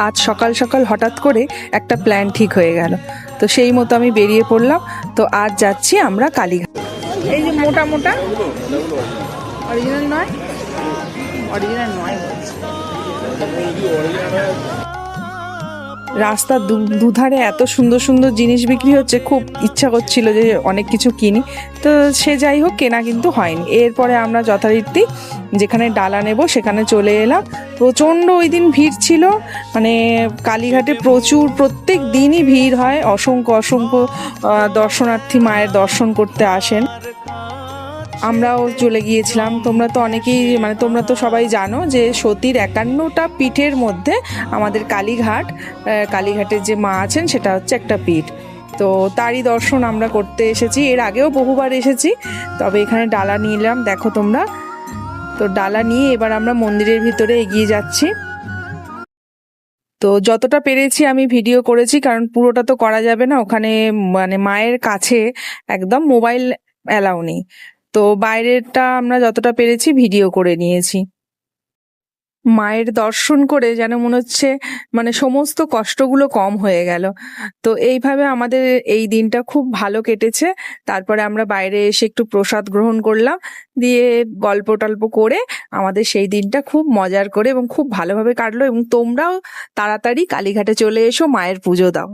আজ সকাল সকাল হঠাৎ করে একটা প্ল্যান ঠিক হয়ে গেল, তো সেই মতো আমি বেরিয়ে পড়লাম। তো আজ যাচ্ছি আমরা কালীঘাট। এই যে মোটা মোটা অরিজিনাল নয়, অরিজিনাল নয় বলছি। রাস্তার দুধারে এত সুন্দর সুন্দর জিনিস বিক্রি হচ্ছে, খুব ইচ্ছা করছিল যে অনেক কিছু কিনি, তো সে যাই হোক কেনা কিন্তু হয়নি। এরপরে আমরা যথারীতি যেখানে ডালা নেব সেখানে চলে এলাম। প্রচণ্ড ওই দিন ভিড় ছিল, মানে কালীঘাটে প্রত্যেক দিনই ভিড় হয়, অসংখ্য অসংখ্য দর্শনার্থী মায়ের দর্শন করতে আসেন। আমরাও চলে গিয়েছিলাম। তোমরা তো অনেকেই তোমরা তো সবাই জানো যে সতীর 51টা পীঠের মধ্যে আমাদের কালীঘাটের যে মা আছেন সেটা হচ্ছে একটা পীঠ। তো তারই দর্শন আমরা করতে এসেছি, এর আগেও বহুবার এসেছি, তবে এখানে ডালা নিলাম দেখো তোমরা। তো ডালা নিয়ে এবার আমরা মন্দিরের ভিতরে এগিয়ে যাচ্ছি। তো যতটা পেরেছি আমি ভিডিও করেছি, কারণ পুরোটা তো করা যাবে না, ওখানে মায়ের কাছে একদম মোবাইল অ্যালাউ নেই। তো বাইরেরটা আমরা যতটা পেরেছি ভিডিও করে নিয়েছি। মায়ের দর্শন করে যেন মনে হচ্ছে সমস্ত কষ্টগুলো কম হয়ে গেল। তো এইভাবে আমাদের এই দিনটা খুব ভালো কেটেছে। তারপরে আমরা বাইরে এসে একটু প্রসাদ গ্রহণ করলাম, দিয়ে গল্প টল্প করে আমাদের সেই দিনটা খুব মজার করে এবং খুব ভালোভাবে কাটলো। এবং তোমরাও তাড়াতাড়ি কালীঘাটে চলে এসো, মায়ের পুজো দাও।